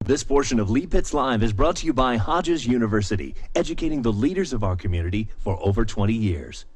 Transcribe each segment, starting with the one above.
This portion of Lee Pitts Live is brought to you by Hodges University, educating the leaders of our community for over 20 years.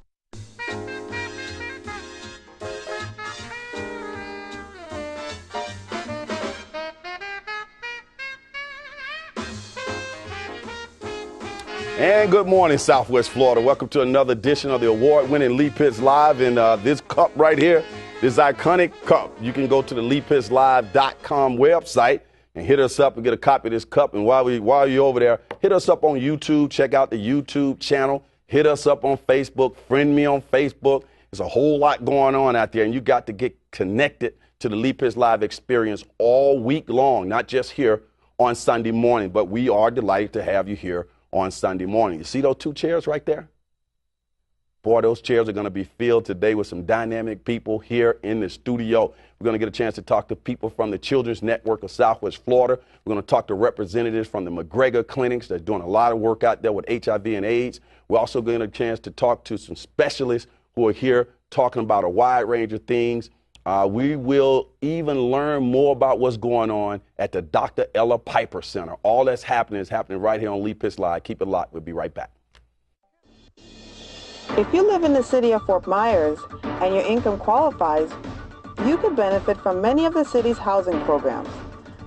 And good morning, Southwest Florida. Welcome to another edition of the award-winning Lee Pitts Live. And this cup right here, this iconic cup, you can go to the LeePittsLive.com website and hit us up and get a copy of this cup. And while you're over there, hit us up on YouTube. Check out the YouTube channel. Hit us up on Facebook. Friend me on Facebook. There's a whole lot going on out there, and you got to get connected to the Lee Pitts Live experience all week long, not just here on Sunday morning. But we are delighted to have you here on Sunday morning. You see those two chairs right there? Boy, those chairs are going to be filled today with some dynamic people here in the studio. We're going to get a chance to talk to people from the Children's Network of Southwest Florida. We're going to talk to representatives from the McGregor clinics that's doing a lot of work out there with HIV and AIDS. We're also going to get a chance to talk to some specialists who are here talking about a wide range of things. We will even learn more about what's going on at the Dr. Ella Piper Center. All that's happening is happening right here on Lee Pitts Live. Keep it locked. We'll be right back. If you live in the city of Fort Myers and your income qualifies, you could benefit from many of the city's housing programs.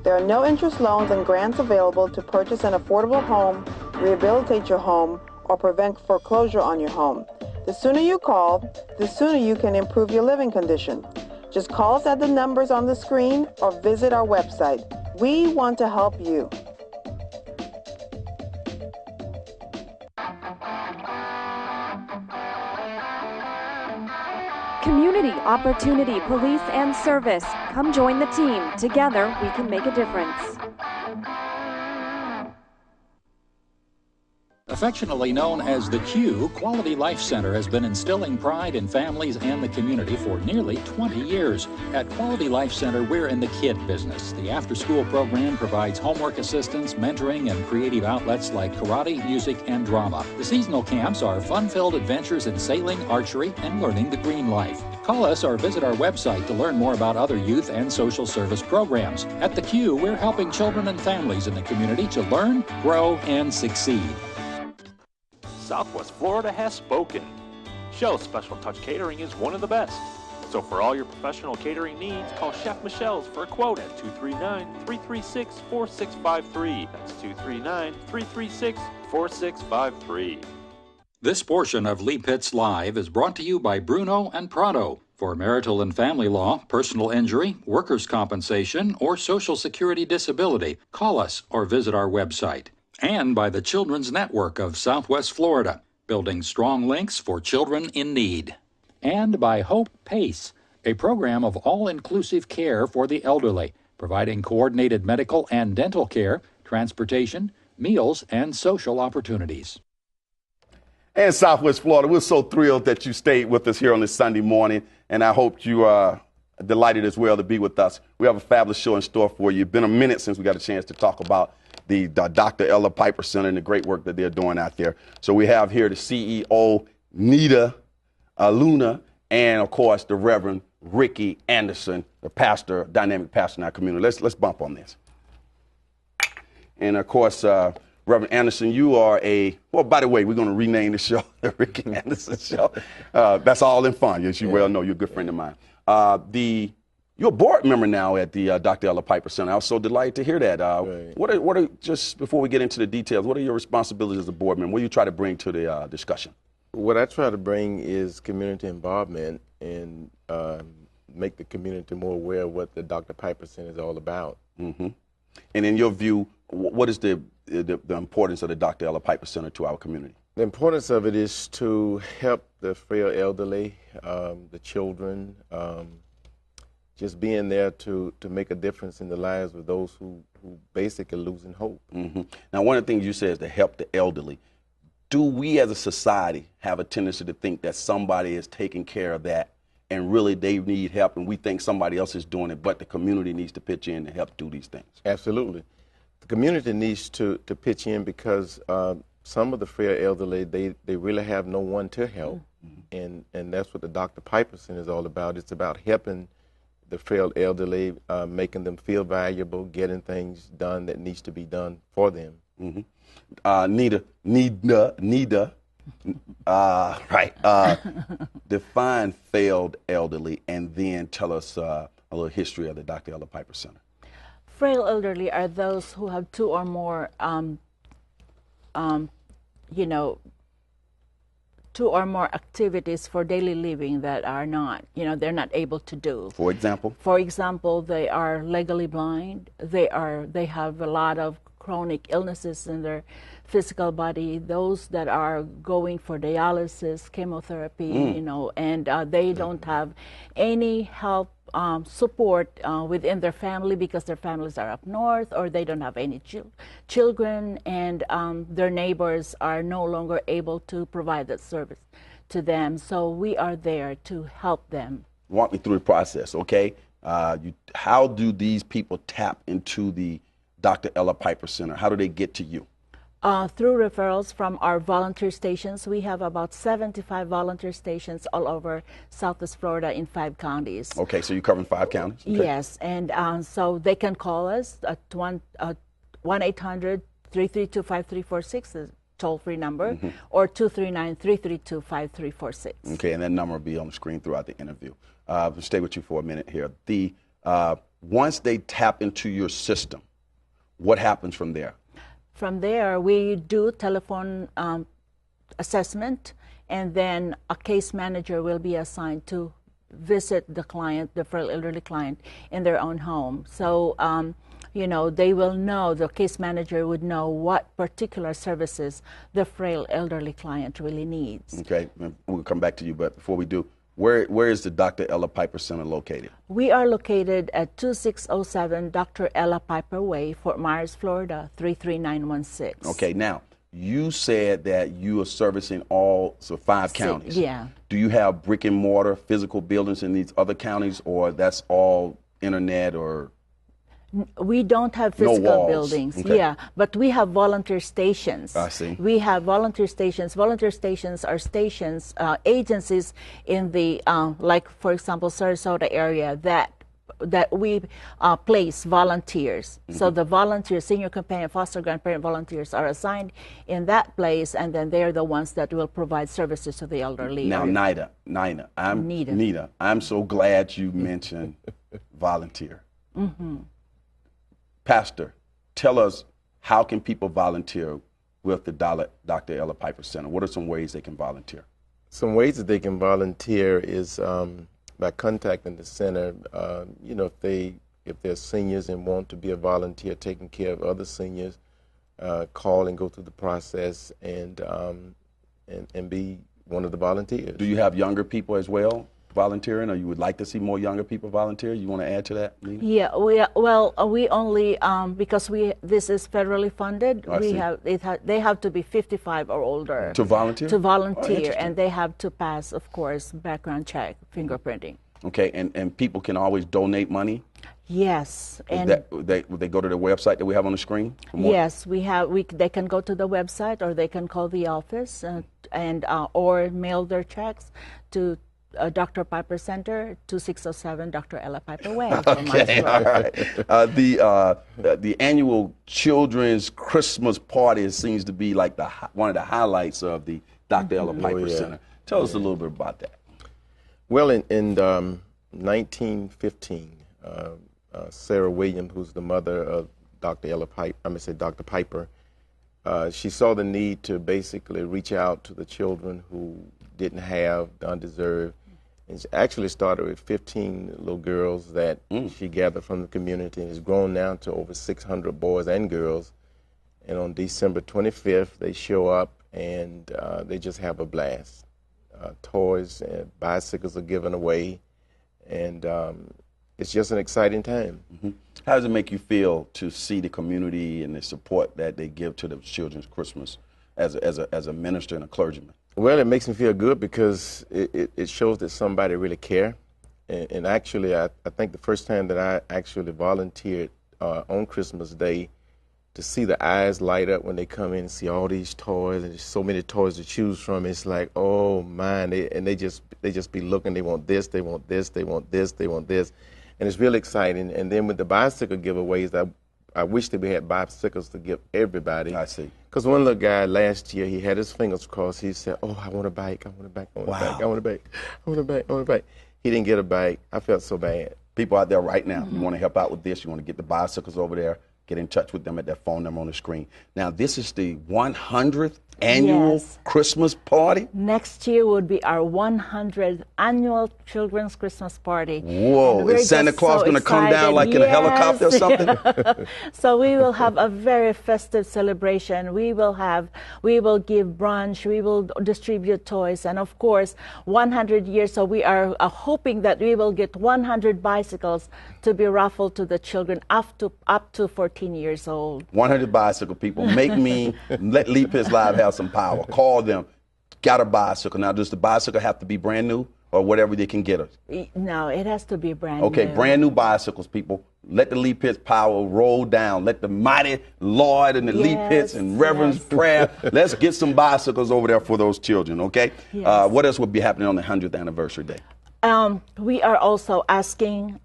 There are no interest loans and grants available to purchase an affordable home, rehabilitate your home, or prevent foreclosure on your home. The sooner you call, the sooner you can improve your living condition. Just call us at the numbers on the screen or visit our website. We want to help you. Community, opportunity, police, and service. Come join the team. Together, we can make a difference. Affectionately known as the Q, Quality Life Center has been instilling pride in families and the community for nearly 20 years. At Quality Life Center, we're in the kid business. The after-school program provides homework assistance, mentoring, and creative outlets like karate, music, and drama. The seasonal camps are fun-filled adventures in sailing, archery, and learning the green life. Call us or visit our website to learn more about other youth and social service programs. At the Q, we're helping children and families in the community to learn, grow, and succeed. Southwest Florida has spoken. Shell's Special Touch Catering is one of the best. So for all your professional catering needs, call Chef Michelle's for a quote at 239-336-4653. That's 239-336-4653. This portion of Lee Pitts Live is brought to you by Bruno and Prado. For marital and family law, personal injury, workers' compensation, or Social Security disability, call us or visit our website. And by the Children's Network of Southwest Florida, building strong links for children in need. And by Hope PACE, a program of all-inclusive care for the elderly, providing coordinated medical and dental care, transportation, meals, and social opportunities. And Southwest Florida, we're so thrilled that you stayed with us here on this Sunday morning, and I hope you are delighted as well to be with us. We have a fabulous show in store for you. It's been a minute since we got a chance to talk about the Dr. Ella Piper Center and the great work that they're doing out there. So we have here the CEO, Nita Luna, and, of course, the Reverend Ricky Anderson, the pastor, dynamic pastor in our community. Let's bump on this. And, of course, Reverend Anderson, you are well, by the way, we're going to rename the show the Ricky Anderson Show. That's all in fun. As you well know, you're a good friend of mine. You're a board member now at the Dr. Ella Piper Center. I was so delighted to hear that. Right. What are, just before we get into the details, what are your responsibilities as a board member? What do you try to bring to the discussion? What I try to bring is community involvement and make the community more aware of what the Dr. Piper Center is all about. Mm-hmm. And in your view, what is the importance of the Dr. Ella Piper Center to our community? The importance of it is to help the frail elderly, the children, just being there to make a difference in the lives of those who basically losing hope. Mm-hmm. Now, one of the things you said is to help the elderly. Do we as a society have a tendency to think that somebody is taking care of that and really they need help and we think somebody else is doing it, but the community needs to pitch in to help do these things? Absolutely. The community needs to pitch in because some of the frail elderly, they really have no one to help. Mm-hmm. And that's what the Dr. Piper Center is all about. It's about helping the frail elderly, making them feel valuable, getting things done that needs to be done for them. Nita, right. Define failed elderly, and then tell us a little history of the Dr. Ella Piper Center. Frail elderly are those who have two or more, two or more activities for daily living that are not, they're not able to do. For example? For example, they are legally blind. They have a lot of chronic illnesses in their physical body. Those that are going for dialysis, chemotherapy, and they don't have any help, support within their family because their families are up north, or they don't have any children, and their neighbors are no longer able to provide that service to them. So we are there to help them. Walk me through the process, okay? How do these people tap into the Dr. Ella Piper Center? How do they get to you? Through referrals from our volunteer stations. We have about 75 volunteer stations all over Southwest Florida in 5 counties. Okay, so you're covering 5 counties? Okay. Yes, and so they can call us at 1-800-332-5346, the toll-free number, or 239-332-5346. Okay, and that number will be on the screen throughout the interview. We'll stay with you for a minute here. Once they tap into your system, what happens from there? From there, we do telephone assessment, and then a case manager will be assigned to visit the client, the frail elderly client, in their own home. So, they will know, the case manager would know what particular services the frail elderly client really needs. Okay, we'll come back to you, but before we do, where is the Dr. Ella Piper Center located? We are located at 2607 Dr. Ella Piper Way, Fort Myers, Florida, 33916. Okay, now, you said that you are servicing all 5 counties. Yeah. Do you have brick and mortar physical buildings in these other counties, or that's all internet or? We don't have physical walls. buildings, Okay. yeah, but we have volunteer stations. I see. We have volunteer stations. Volunteer stations are stations, agencies in the, like for example, Sarasota area that we place volunteers. So the volunteers, senior companion, foster grandparent volunteers are assigned in that place, and then they're the ones that will provide services to the elderly. Now, Nita, I'm so glad you mentioned volunteer. Pastor, tell us, how can people volunteer with the Dr. Ella Piper Center? What are some ways they can volunteer? Some ways that they can volunteer is by contacting the center. If they're seniors and want to be a volunteer taking care of other seniors, call and go through the process and be one of the volunteers. Do you have younger people as well volunteering, or you would like to see more younger people volunteer? You want to add to that, Nina? Yeah, we only because this is federally funded. They have to be 55 or older to volunteer. Oh, and they have to pass, of course, background check, fingerprinting. Okay, and people can always donate money. Yes, and would they go to the website that we have on the screen? Yes, they can go to the website, or they can call the office or mail their checks to Dr. Piper Center, 2607 Dr. Ella Piper Way. Okay, all right. The annual Children's Christmas Party seems to be like one of the highlights of the Dr. Ella Piper Center. Tell us a little bit about that. Well, in 1915, Sarah Williams, who's the mother of Dr. Piper, she saw the need to basically reach out to the children who didn't have, undeserved. And she actually started with 15 little girls that she gathered from the community, and has grown now to over 600 boys and girls. And on December 25th, they show up, and they just have a blast. Toys and bicycles are given away, and it's just an exciting time. How does it make you feel to see the community and the support that they give to the Children's Christmas as a minister and a clergyman? Well, it makes me feel good because it shows that somebody really care. And actually, I think the first time that I actually volunteered on Christmas Day, to see the eyes light up when they come in and see all these toys, and there's so many toys to choose from, it's like, oh man, they just be looking, they want this, they want this, they want this, they want this. and it's really exciting. And then with the bicycle giveaways, I wish that we had bicycles to give everybody. I see. Because one little guy last year, he had his fingers crossed. He said, "Oh, I want a bike. I want a bike. I want a bike. I want a bike. I want a bike. I want a bike." He didn't get a bike. I felt so bad. People out there right now, you want to help out with this, you want to get the bicycles over there, get in touch with them at that phone number on the screen. Now, this is the 100th annual Christmas party? Next year would be our 100th annual Children's Christmas Party. Whoa, is Santa Claus going to come down like in a helicopter or something? So we will have a very festive celebration. We will give brunch, we will distribute toys, and of course, 100 years. So we are hoping that we will get 100 bicycles to be raffled to the children up to 14 years old. 100 bicycle people. Make me, let Lee Pitts Live have some power. Call them. Got a bicycle. Now, does the bicycle have to be brand new or whatever they can get us? No, it has to be brand new. Okay, brand new bicycles, people. Let the Lee Pitts power roll down. Let the mighty Lord and the Lee Pitts and Reverend's prayer. Let's get some bicycles over there for those children, okay? Yes. What else would be happening on the 100th anniversary day? We are also asking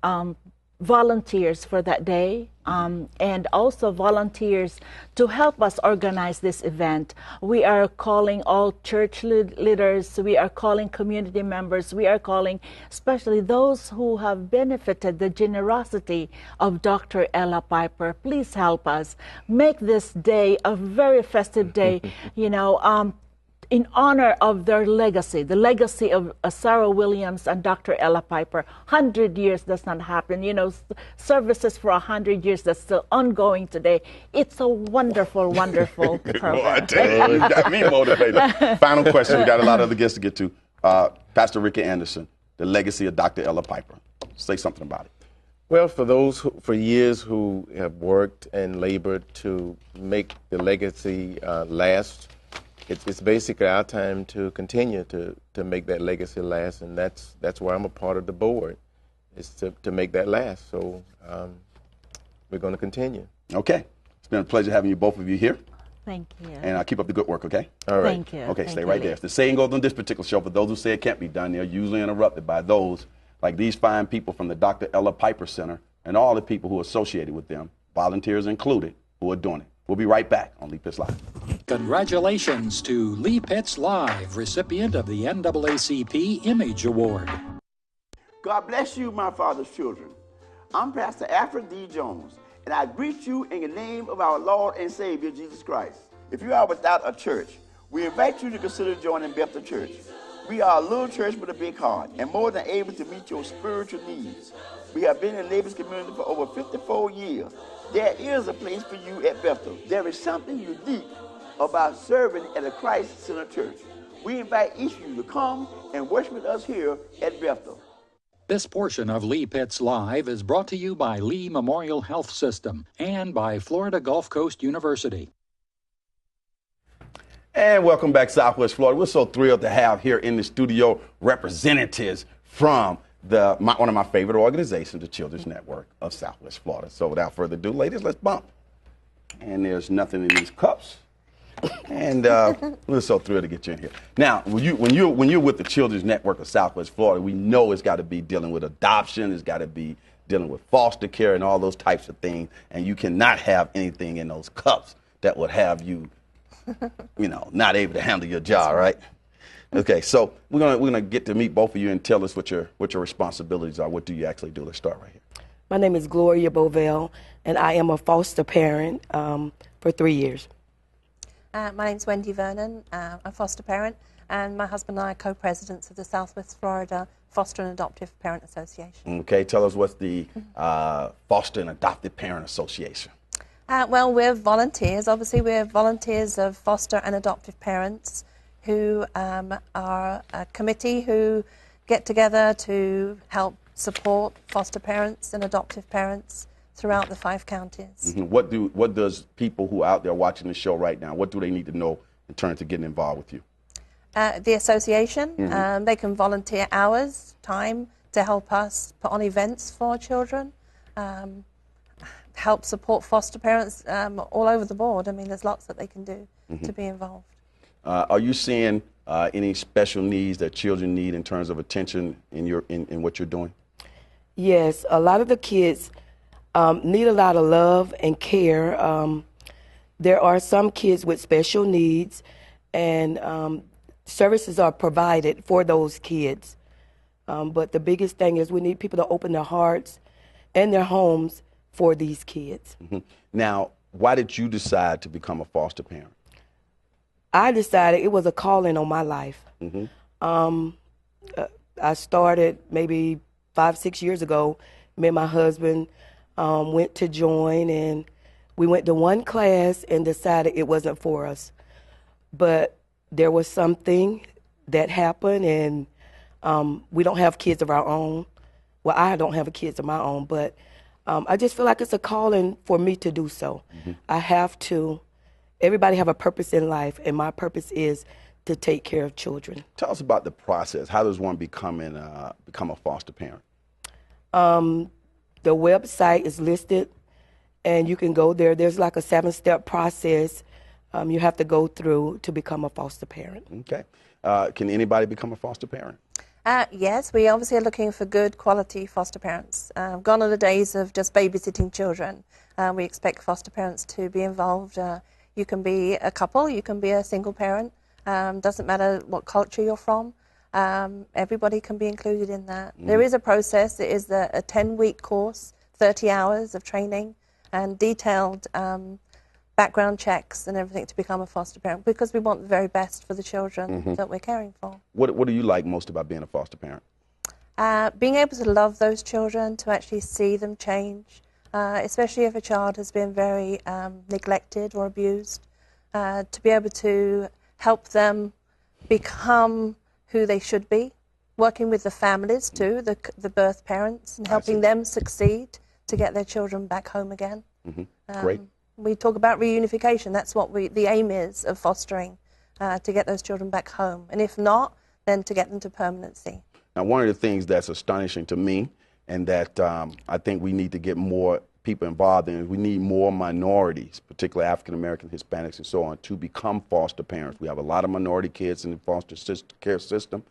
volunteers for that day, and also volunteers to help us organize this event. We are calling all church leaders, we are calling community members, we are calling especially those who have benefited the generosity of Dr. Ella Piper. Please help us make this day a very festive day, in honor of their legacy, the legacy of Sarah Williams and Dr. Ella Piper. 100 years does not happen. Services for 100 years that's still ongoing today. It's a wonderful, wonderful program. Boy, I tell you, you got me motivated. Final question. We got a lot of other guests to get to. Pastor Ricky Anderson, the legacy of Dr. Ella Piper. Say something about it. Well, for those for years who have worked and labored to make the legacy last, it's basically our time to continue to make that legacy last, and that's why I'm a part of the board, is to make that last. So we're going to continue. Okay. It's been a pleasure having you, both of you here. Thank you. And keep up the good work, okay? All right. Thank you. Okay, stay right there. If the saying goes on this particular show, for those who say it can't be done, they're usually interrupted by those like these fine people from the Dr. Ella Piper Center and all the people who are associated with them, volunteers included, who are doing it. We'll be right back on Lee Pitts Live. Congratulations to Lee Pitts Live, recipient of the NAACP Image Award. God bless you, my father's children. I'm Pastor Alfred D. Jones, and I greet you in the name of our Lord and Savior, Jesus Christ. If you are without a church, we invite you to consider joining Bethel Church. We are a little church with a big heart and more than able to meet your spiritual needs. We have been in the Labor's community for over 54 years. There is a place for you at Bethel. There is something unique about serving at a Christ-centered church. We invite each of you to come and worship with us here at Bethel. This portion of Lee Pitts Live is brought to you by Lee Memorial Health System and by Florida Gulf Coast University. And welcome back, Southwest Florida. We're so thrilled to have here in the studio representatives from one of my favorite organizations, the Children's Network of Southwest Florida. So without further ado, ladies, let's bump. And there's nothing in these cups. And we're so thrilled to get you in here. Now, when you're with the Children's Network of Southwest Florida, we know it's got to be dealing with adoption, it's got to be dealing with foster care and all those types of things. And you cannot have anything in those cups that would have you, not able to handle your job, right? Okay, so we're gonna get to meet both of you and tell us what your responsibilities are. What do you actually do? Let's start right here. My name is Gloria Bovell, and I am a foster parent for 3 years. My name's Wendy Vernon. I'm a foster parent, and my husband and I are co-presidents of the Southwest Florida Foster and Adoptive Parent Association. Okay, tell us what's the Foster and Adoptive Parent Association. Well, we're volunteers. Obviously, we're volunteers of foster and adoptive parents who are a committee who get together to help support foster parents and adoptive parents throughout the 5 counties. Mm-hmm. What does people who are out there watching the show right now, what do they need to know in terms of getting involved with you? The association, they can volunteer hours, time to help us put on events for children, help support foster parents all over the board. I mean, there's lots that they can do to be involved. Are you seeing any special needs that children need in terms of attention in what you're doing? Yes, a lot of the kids need a lot of love and care. There are some kids with special needs, and services are provided for those kids. But the biggest thing is we need people to open their hearts and their homes for these kids. Now, why did you decide to become a foster parent? I decided it was a calling on my life. I started maybe 5-6 years ago. Me and my husband went to join, and we went to one class and decided it wasn't for us. But there was something that happened, and we don't have kids of our own. Well, I don't have kids of my own, but I just feel like it's a calling for me to do so. I have to. Everybody have a purpose in life, and my purpose is to take care of children. Tell us about the process. How does one become a foster parent? The website is listed, and you can go there. There's like a 7-step process you have to go through to become a foster parent. Okay. Can anybody become a foster parent? Yes, we obviously are looking for good quality foster parents. Gone are the days of just babysitting children. We expect foster parents to be involved. You can be a couple, you can be a single parent. Doesn't matter what culture you're from. Everybody can be included in that. There is a process. It is a 10-week course, 30 hours of training, and detailed background checks and everything to become a foster parent, because we want the very best for the children that we're caring for. What do you like most about being a foster parent? Being able to love those children, to actually see them change, especially if a child has been very neglected or abused, to be able to help them become who they should be, working with the families too, the birth parents, and helping them succeed to get their children back home again. Great. We talk about reunification. That's what the aim is of fostering, to get those children back home. And if not, then to get them to permanency. Now, one of the things that's astonishing to me, and that I think we need to get more people involved in, is we need more minorities, particularly African Americans, Hispanics, and so on, to become foster parents. We have a lot of minority kids in the foster care system,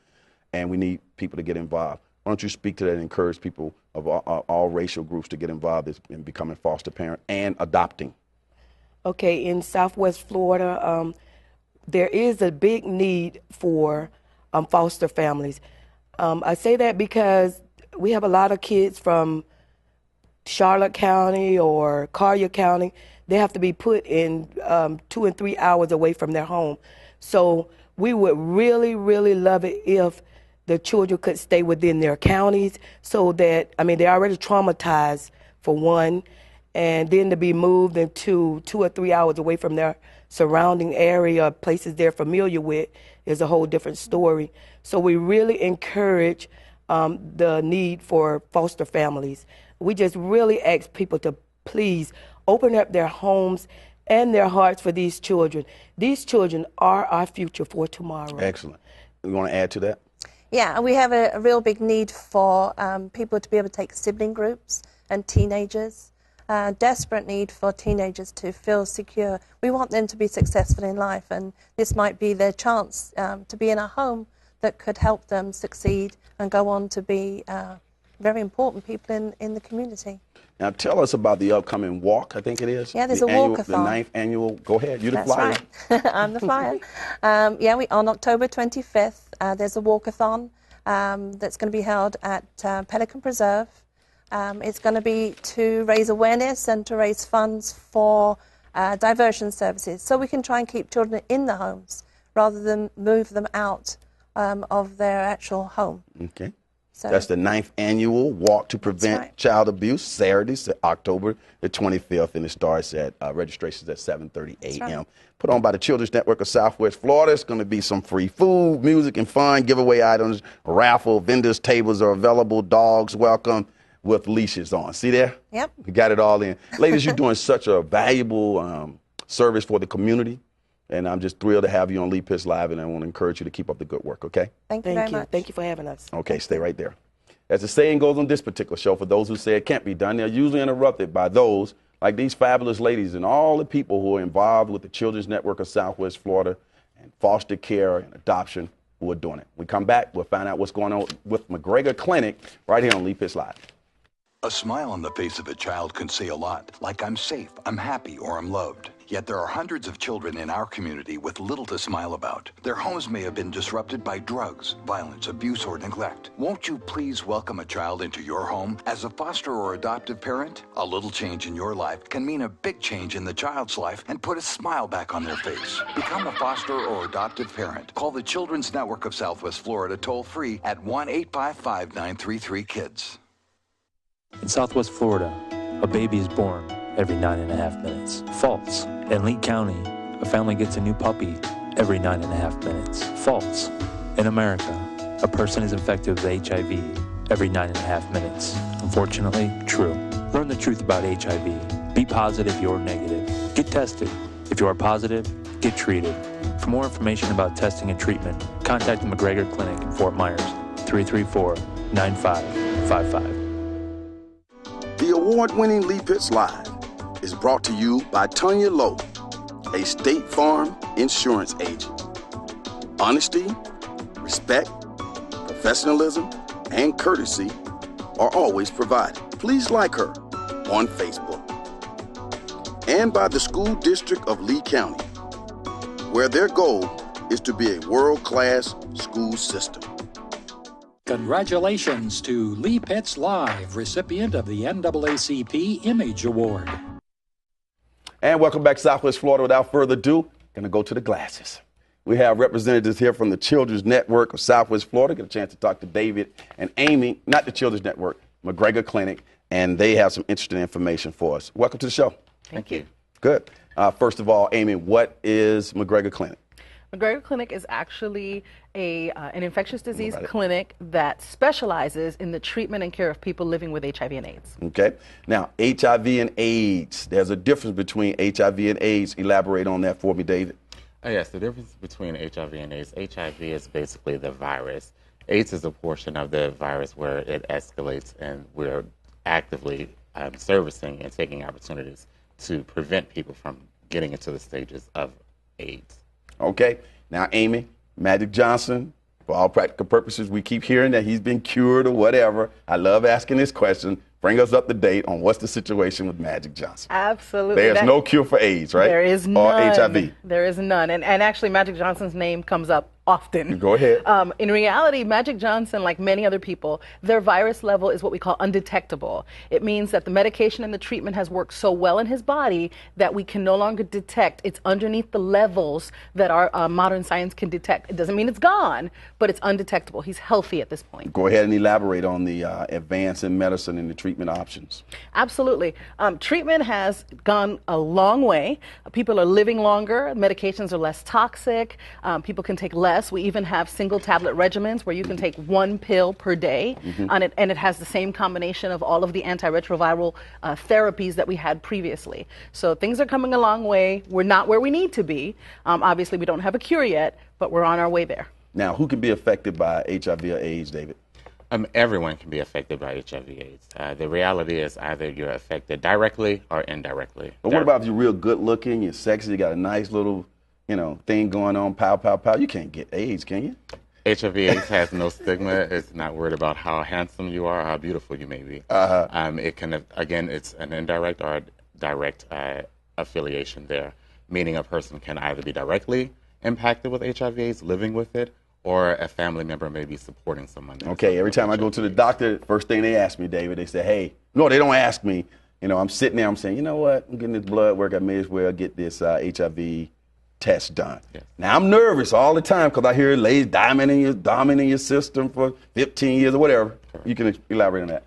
and we need people to get involved. Why don't you speak to that and encourage people of all racial groups to get involved in becoming foster parent and adopting? Okay, in Southwest Florida, there is a big need for foster families. I say that because we have a lot of kids from Charlotte County or Collier County. They have to be put in 2 and 3 hours away from their home. So we would really, really love it if the children could stay within their counties, so that, I mean, they're already traumatized, for one, and then to be moved into 2 or 3 hours away from their surrounding area, places they're familiar with, is a whole different story. So we really encourage the need for foster families. We just really ask people to please open up their homes and their hearts for these children. These children are our future for tomorrow. Excellent. You want to add to that? Yeah, and we have a real big need for people to be able to take sibling groups and teenagers. Desperate need for teenagers to feel secure. We want them to be successful in life, and this might be their chance to be in a home that could help them succeed and go on to be very important people in the community. Now tell us about the upcoming walk, I think it is. Yeah, there's a walkathon. The 9th annual, go ahead, you're the That's flyer. Right. I'm the flyer. On October 25th, there's a walkathon that's going to be held at Pelican Preserve. It's going to be to raise awareness and to raise funds for diversion services, so we can try and keep children in the homes rather than move them out of their actual home. Okay. So that's the 9th annual Walk to Prevent Child Abuse, Saturday, October the 25th, and it starts at registrations at 7:30 a.m. Right. Put on by the Children's Network of Southwest Florida. It's going to be some free food, music, and fun, giveaway items, raffle, vendors' tables are available, dogs welcome with leashes on. See there? Yep. We got it all in. Ladies, you're doing such a valuable service for the community, and I'm just thrilled to have you on Lee Pitts Live, and I want to encourage you to keep up the good work, okay? Thank you very much. Thank you for having us. Okay, stay right there. As the saying goes on this particular show, for those who say it can't be done, they're usually interrupted by those like these fabulous ladies and all the people who are involved with the Children's Network of Southwest Florida and foster care and adoption who are doing it. We come back, we'll find out what's going on with McGregor Clinic right here on Lee Pitts Live. A smile on the face of a child can say a lot, like I'm safe, I'm happy, or I'm loved. Yet there are hundreds of children in our community with little to smile about. Their homes may have been disrupted by drugs, violence, abuse, or neglect. Won't you please welcome a child into your home as a foster or adoptive parent? A little change in your life can mean a big change in the child's life and put a smile back on their face. Become a foster or adoptive parent. Call the Children's Network of Southwest Florida toll-free at 1-855-933-KIDS. In Southwest Florida, a baby is born every 9.5 minutes. False. In Lee County, a family gets a new puppy every 9.5 minutes. False. In America, a person is infected with HIV every 9.5 minutes. Unfortunately, true. Learn the truth about HIV. Be positive you're negative. Get tested. If you are positive, get treated. For more information about testing and treatment, contact the McGregor Clinic in Fort Myers, 334-9555. The award-winning Lee Pitts Live is brought to you by Tonya Lowe, a State Farm insurance agent. Honesty, respect, professionalism, and courtesy are always provided. Please like her on Facebook. And by the School District of Lee County, where their goal is to be a world-class school system. Congratulations to Lee Pitts Live, recipient of the NAACP Image Award. And welcome back to Southwest Florida. Without further ado, going to go to the glasses. We have representatives here from the Children's Network of Southwest Florida. Get a chance to talk to David and Amy, not the Children's Network, McGregor Clinic, and they have some interesting information for us. Welcome to the show. Thank you. Good. First of all, Amy, what is McGregor Clinic? McGregor Clinic is actually an infectious disease clinic that specializes in the treatment and care of people living with HIV and AIDS. Okay. Now, HIV and AIDS, there's a difference between HIV and AIDS. Elaborate on that for me, David. Yes, the difference between HIV and AIDS, HIV is basically the virus. AIDS is a portion of the virus where it escalates, and we're actively servicing and taking opportunities to prevent people from getting into the stages of AIDS. Okay. Now, Amy, Magic Johnson, for all practical purposes, we keep hearing that he's been cured or whatever. I love asking this question. Bring us up to date on what's the situation with Magic Johnson. Absolutely. There's no cure for AIDS, right? There is none. Or HIV. There is none. And actually, Magic Johnson's name comes up often. Go ahead. In reality, Magic Johnson, like many other people, their virus level is what we call undetectable. It means that the medication and the treatment has worked so well in his body that we can no longer detect. It's underneath the levels that our modern science can detect. It doesn't mean it's gone, but it's undetectable. He's healthy at this point. Go ahead and elaborate on the advance in medicine and the treatment options. Absolutely. Treatment has gone a long way. People are living longer. Medications are less toxic. People can take less. We even have single tablet regimens where you can take one pill per day, and it has the same combination of all of the antiretroviral therapies that we had previously. So things are coming a long way. We're not where we need to be. Obviously, we don't have a cure yet, but we're on our way there. Now, who can be affected by HIV or AIDS, David? Everyone can be affected by HIV/AIDS. The reality is either you're affected directly or indirectly. But what about if you're real good looking, you're sexy, you got a nice little thing going on, pow, pow, pow? You can't get AIDS, can you? HIV/AIDS has no stigma. It's not worried about how handsome you are, how beautiful you may be. It can, again, it's an indirect or direct affiliation there, meaning a person can either be directly impacted with HIV/AIDS, living with it, or a family member may be supporting someone. Okay, every time I go to the doctor, first thing they ask me, David, they say, hey, no, they don't ask me. I'm sitting there, I'm saying, you know what, I'm getting this blood work, I may as well get this HIV test done. Yes. Now, I'm nervous all the time because I hear it lays diamond in your system for 15 years or whatever. Correct. You can elaborate on that.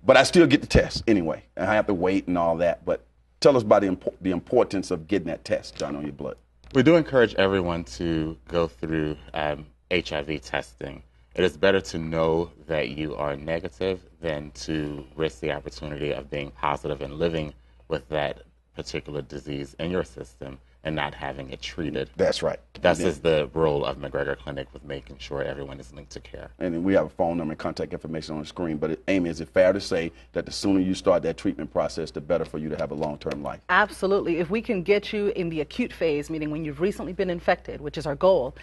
But I still get the test anyway. I have to wait and all that. But tell us about the importance of getting that test done on your blood. We do encourage everyone to go through HIV testing. It is better to know that you are negative than to risk the opportunity of being positive and living with that particular disease in your system and not having it treated. That's right. That is the role of McGregor Clinic, with making sure everyone is linked to care. And then we have a phone number and contact information on the screen. But Amy, is it fair to say that the sooner you start that treatment process, the better for you to have a long-term life? Absolutely. If we can get you in the acute phase, meaning when you've recently been infected, which is our goal,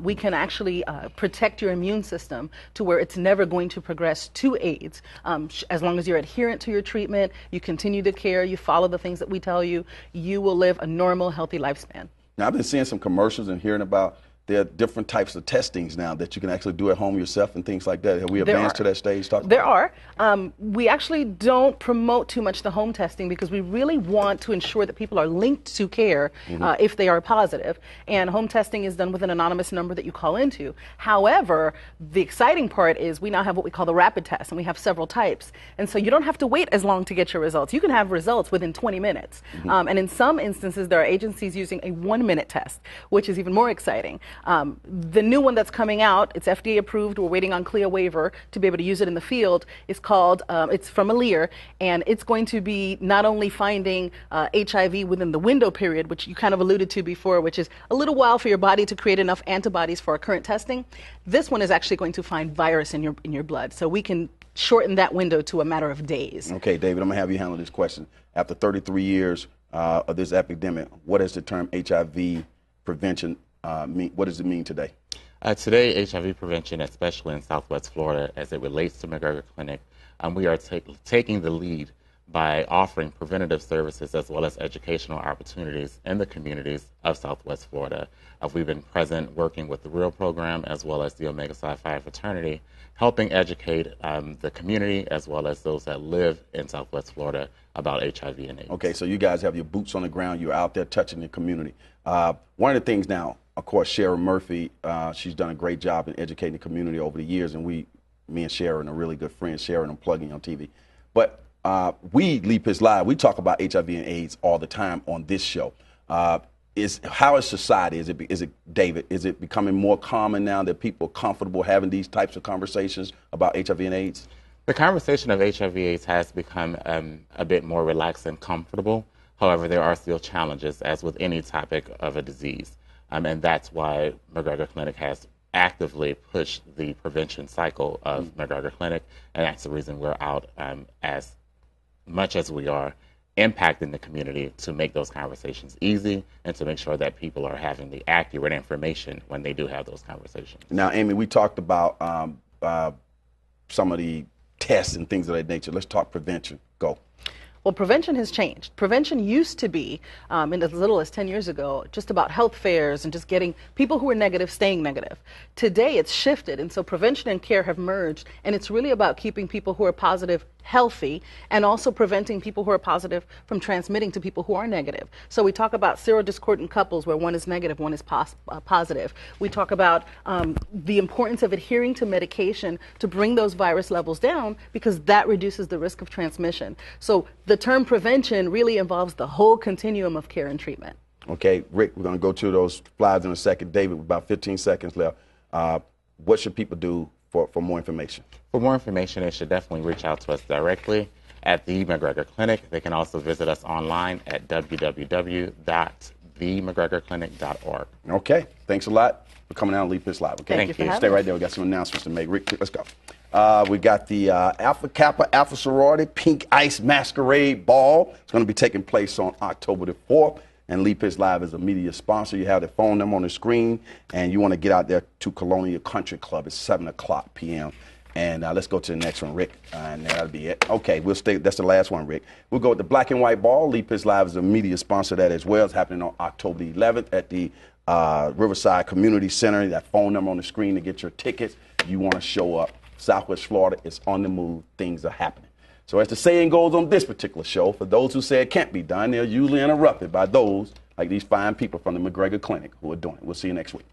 we can actually protect your immune system to where it's never going to progress to AIDS. As long as you're adherent to your treatment, you continue to care, you follow the things that we tell you, you will live a normal, healthy lifespan. Now, I've been seeing some commercials and hearing about there are different types of testings now that you can actually do at home yourself and things like that. Have we advanced to that stage? There are. We actually don't promote too much the home testing because we really want to ensure that people are linked to care if they are positive. And home testing is done with an anonymous number that you call into. However, the exciting part is we now have what we call the rapid test, and we have several types. And so you don't have to wait as long to get your results. You can have results within 20 minutes. And in some instances, there are agencies using a 1-minute test, which is even more exciting. The new one that's coming out, it's FDA approved, we're waiting on CLIA waiver to be able to use it in the field, is called, it's from Alere, and it's going to be not only finding HIV within the window period, which you kind of alluded to before, which is a little while for your body to create enough antibodies for our current testing. This one is actually going to find virus in your blood, so we can shorten that window to a matter of days. Okay, David, I'm going to have you handle this question. After 33 years of this epidemic, what does the term HIV prevention mean? What does it mean today? Today, HIV prevention, especially in Southwest Florida, as it relates to McGregor Clinic, we are taking the lead by offering preventative services as well as educational opportunities in the communities of Southwest Florida. We've been present working with the REAL program as well as the Omega Psi Phi fraternity, helping educate the community as well as those that live in Southwest Florida about HIV and AIDS. Okay, so you guys have your boots on the ground. You're out there touching the community. One of the things now, of course, Sharon Murphy, she's done a great job in educating the community over the years, and me and Sharon are really good friends. Sharon, I'm plugging on TV. But we, Leap is Live, we talk about HIV and AIDS all the time on this show. How is society, is it, David, is it becoming more common now that people are comfortable having these types of conversations about HIV and AIDS? The conversation of HIV/AIDS has become a bit more relaxed and comfortable. However, there are still challenges, as with any topic of a disease. And that's why McGregor Clinic has actively pushed the prevention cycle of McGregor Clinic. And that's the reason we're out as much as we are impacting the community to make those conversations easy and to make sure that people are having the accurate information when they do have those conversations. Now, Amy, we talked about some of the tests and things of that nature. Let's talk prevention. Go. Well, prevention has changed. Prevention used to be, in as little as 10 years ago, just about health fairs and just getting people who are negative staying negative. Today, it's shifted, and so prevention and care have merged, and it's really about keeping people who are positive healthy and also preventing people who are positive from transmitting to people who are negative. So we talk about serodiscordant couples where one is negative, one is positive. We talk about the importance of adhering to medication to bring those virus levels down because that reduces the risk of transmission. So the term prevention really involves the whole continuum of care and treatment. Okay, Rick, we're going to go to those slides in a second. David, with about 15 seconds left. What should people do for more information? For more information, they should definitely reach out to us directly at the McGregor Clinic. They can also visit us online at www.themcgregorclinic.org. Okay, thanks a lot for coming out and Leap This Live. Okay, Thank you. Stay right there. We got some announcements to make. Rick, let's go. We got the Alpha Kappa Alpha Sorority Pink Ice Masquerade Ball. It's going to be taking place on October the 4th. And Leap Is Live is a media sponsor. You have the phone number on the screen, and you want to get out there to Colonial Country Club at 7 o'clock p.m. And let's go to the next one, Rick, and that'll be it. Okay, we'll stay. That's the last one, Rick. We'll go with the Black and White Ball. Leap Is Live is a media sponsor of that as well. It's happening on October the 11th at the Riverside Community Center. That phone number on the screen to get your tickets. You want to show up. Southwest Florida is on the move. Things are happening. So as the saying goes on this particular show, for those who say it can't be done, they're usually interrupted by those like these fine people from the McGregor Clinic who are doing it. We'll see you next week.